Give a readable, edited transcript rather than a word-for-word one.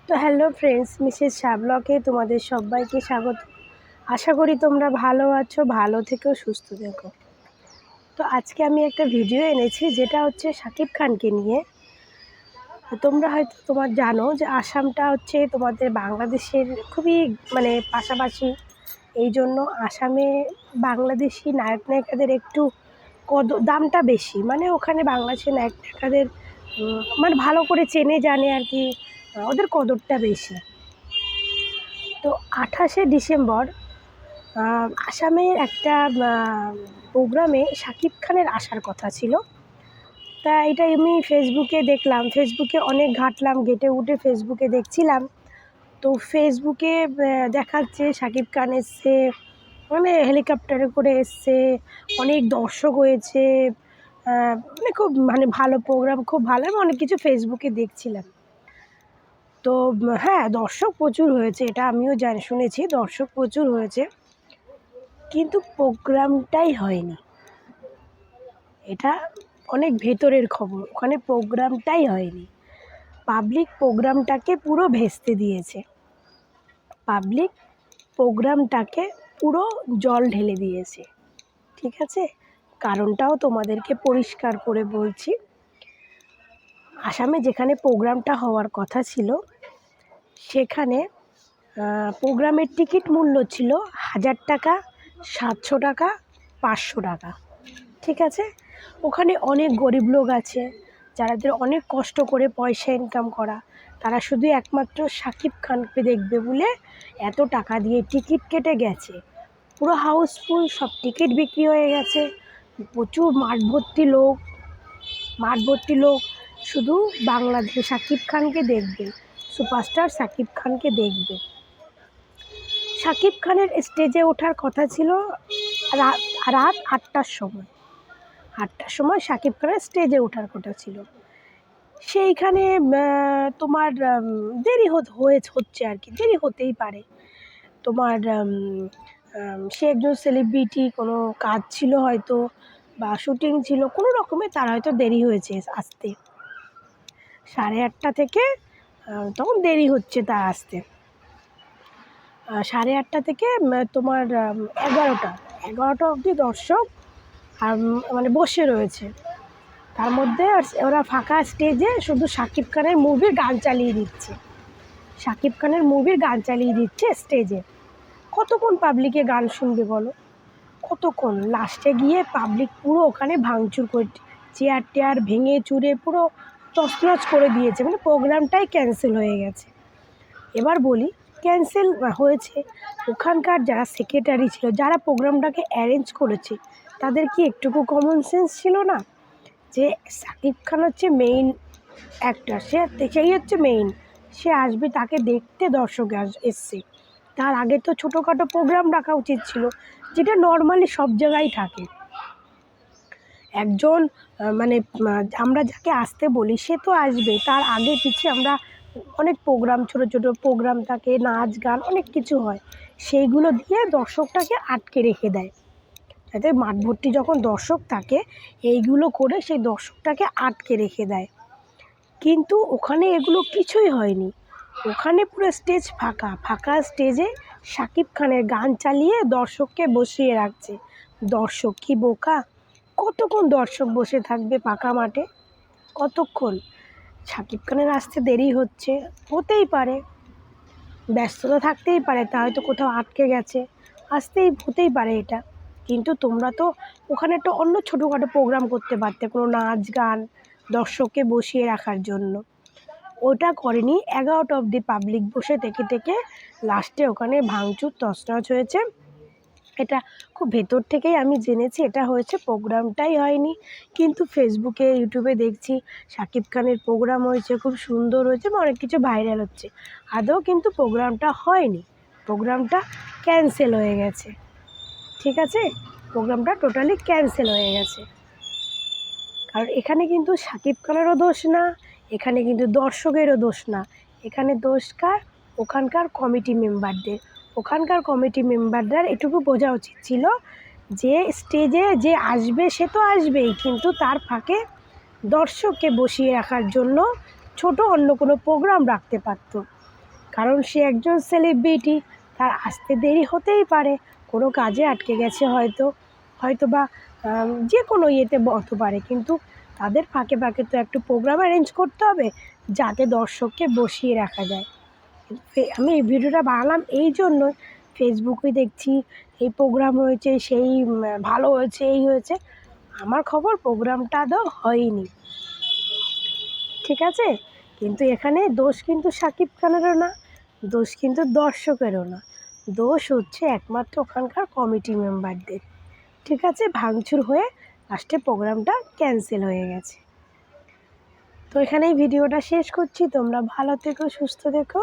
তো hello friends, Mrs Shah ব্লগে তোমাদের সবাইকে স্বাগত। আশা করি তোমরা ভালো আছো, ভালো থেকো, সুস্থ থেকো। তো আজকে আমি একটা ভিডিও এনেছি যেটা হচ্ছে শাকিব খানকে নিয়ে। তোমরা হয়তো জানো যে আসামটা হচ্ছে তোমাদের বাংলাদেশের খুবই পাশাপাশি। এই জন্য আসামে বাংলাদেশি নায়ক নায়িকাদের একটু দামটা বেশি, ওখানে বাংলাদেশের নায়ক নায়িকাদের ভালো করে চেনে জানে আর কি, ওদের কদরটা বেশি। তো 28শে ডিসেম্বর আসামের একটা প্রোগ্রামে শাকিব খানের আসার কথা ছিল। তা এটা আমি ফেসবুকে দেখলাম, ফেসবুকে অনেক ঘাঁটলাম, ঘেঁটে উঠে ফেসবুকে দেখছিলাম। তো ফেসবুকে দেখাচ্ছে শাকিব খান এসছে, হেলিকপ্টারে করে এসছে, অনেক দর্শক হয়েছে, খুব ভালো প্রোগ্রাম, খুব ভালো। আমি অনেক কিছু ফেসবুকে দেখছিলাম। তো হ্যাঁ, দর্শক প্রচুর হয়েছে, এটা আমিও শুনেছি, দর্শক প্রচুর হয়েছে, কিন্তু প্রোগ্রামটাই হয়নি। এটা অনেক ভেতরের খবর, ওখানে প্রোগ্রামটাই হয়নি। পাবলিক প্রোগ্রামটাকে পুরো ভেস্তে দিয়েছে, পাবলিক প্রোগ্রামটাকে পুরো জল ঢেলে দিয়েছে। ঠিক আছে, কারণটাও তোমাদেরকে পরিষ্কার করে বলছি। আসামে যেখানে প্রোগ্রামটা হওয়ার কথা ছিল, সেখানে প্রোগ্রামের টিকিট মূল্য ছিল 1000 টাকা, 700 টাকা, 500 টাকা। ঠিক আছে, ওখানে অনেক গরিব লোক আছে, যাদের অনেক কষ্ট করে পয়সা ইনকাম করা, তারা শুধু একমাত্র শাকিব খানকে দেখবে বলে এত টাকা দিয়ে টিকিট কেটে গেছে। পুরো হাউসফুল, সব টিকিট বিক্রি হয়ে গেছে, প্রচুর মাঠ ভর্তি লোক শুধু বাংলাদেশে শাকিব খানকে দেখবে, সুপারস্টার শাকিব খানকে দেখবে। শাকিব খানের স্টেজে ওঠার কথা ছিল রাত 8টার সময়। 8টার সময় শাকিব খানের স্টেজে ওঠার কথা ছিল। সেইখানে তোমার দেরি হচ্ছে আর কি, দেরি হতেই পারে। তোমার সে একজন সেলিব্রিটি, কোনো কাজ ছিল হয়তো, বা শুটিং ছিল, কোনো রকমে তার হয়তো দেরি হয়েছে আসতে। 8:30 থেকে তখন দেরি হচ্ছে তার আসতে। 8:30 থেকে তোমার 11টা অবধি দর্শক বসে রয়েছে। তার মধ্যে ওরা ফাঁকা স্টেজে শুধু শাকিব খানের মুভির গান চালিয়ে দিচ্ছে স্টেজে। কতক্ষণ পাবলিকে গান শুনবে বলো, কতক্ষণ? লাস্টে গিয়ে পাবলিক পুরো ওখানে ভাঙচুর করে, চেয়ার টেয়ার ভেঙে চুরে পুরো তছনছ করে দিয়েছে, প্রোগ্রামটাই ক্যান্সেল হয়ে গেছে। এবার বলি, ক্যান্সেল হয়েছে, ওখানকার যারা সেক্রেটারি ছিল, যারা প্রোগ্রামটাকে অ্যারেঞ্জ করেছে, তাদের কি একটুকু কমন সেন্স ছিল না? যে শাকিব খান হচ্ছে মেইন অ্যাক্টর, সেই হচ্ছে মেইন, সে আসবে, তাকে দেখতে দর্শক এসছে। তার আগে তো ছোটোখাটো প্রোগ্রাম রাখা উচিত ছিল, যেটা নর্মালি সব জায়গায় থাকে। একজন আমরা যাকে আসতে বলি সে তো আসবে, তার আগে পিছিয়ে আমরা অনেক প্রোগ্রাম, ছোটো ছোটো প্রোগ্রাম থাকে, নাচ গান অনেক কিছু হয়, সেইগুলো দিয়ে দর্শকটাকে আটকে রেখে দেয়। যাতে মাঠ ভর্তি যখন দর্শক থাকে, এইগুলো করে সেই দর্শকটাকে আটকে রেখে দেয়। কিন্তু ওখানে এগুলো কিছুই হয়নি, ওখানে পুরো স্টেজ ফাঁকা স্টেজে শাকিব খানের গান চালিয়ে দর্শককে বসিয়ে রাখছে। দর্শক কি বোকা? কতক্ষণ দর্শক বসে থাকবে ফাঁকা মাঠে? কতক্ষণ? শাকিব খানের আসতে দেরি হতেই পারে, ব্যস্ততা থাকতেই পারে, তা হয়তো কোথাও আটকে গেছে, হতেই পারে এটা। কিন্তু তোমরা তো ওখানে একটা অন্য ছোটোখাটো প্রোগ্রাম করতে পারতে, কোনো নাচ গান দর্শককে বসিয়ে রাখার জন্য। ওটা করেনি, 11টা অবধি পাবলিক বসে থেকে লাস্টে ওখানে ভাঙচুর তছনছ হয়েছে। এটা খুব ভেতর থেকেই আমি জেনেছি এটা হয়েছে, প্রোগ্রামটাই হয়নি। কিন্তু ফেসবুকে, ইউটিউবে দেখছি শাকিব খানের প্রোগ্রাম হয়েছে, খুব সুন্দর হয়েছে, অনেক কিছু ভাইরাল হচ্ছে। আদৌ কিন্তু প্রোগ্রামটা হয়নি, প্রোগ্রামটা ক্যান্সেল হয়ে গেছে। ঠিক আছে, প্রোগ্রামটা টোটালি ক্যান্সেল হয়ে গেছে। কারণ এখানে কিন্তু শাকিব খানেরও দোষ না, এখানে কিন্তু দর্শকেরও দোষ না, এখানে দোষ কার? ওখানকার কমিটি মেম্বারদের এটুকু বোঝা উচিত ছিল যে স্টেজে যে আসবে সে তো আসবেই, কিন্তু তার ফাঁকে দর্শককে বসিয়ে রাখার জন্য ছোট অন্য কোনো প্রোগ্রাম রাখতে পারত। কারণ সে একজন সেলিব্রিটি, তার আসতে দেরি হতেই পারে, কোনো কাজে আটকে গেছে হয়তো বা যে কোনো ইয়েতে হতে পারে, কিন্তু তাদের ফাঁকে ফাঁকে তো একটু প্রোগ্রাম অ্যারেঞ্জ করতে হবে যাতে দর্শককে বসিয়ে রাখা যায়। আমি এই ভিডিওটা বানালাম এই জন্যই, ফেসবুকে দেখছি এই প্রোগ্রাম হয়েছে, সেই ভালো হয়েছে, এই হয়েছে। আমার খবর প্রোগ্রামটা তো হয়নি, ঠিক আছে? কিন্তু এখানে দোষ কিন্তু শাকিব খানেরও না, দোষ কিন্তু দর্শকেরও না, দোষ হচ্ছে একমাত্র ওখানকার কমিটি মেম্বারদের। ঠিক আছে, ভাঙচুর হয়ে লাস্টে প্রোগ্রামটা ক্যান্সেল হয়ে গেছে। তো এখানেই ভিডিওটা শেষ করছি। তোমরা ভালো থেকো, সুস্থ থেকো।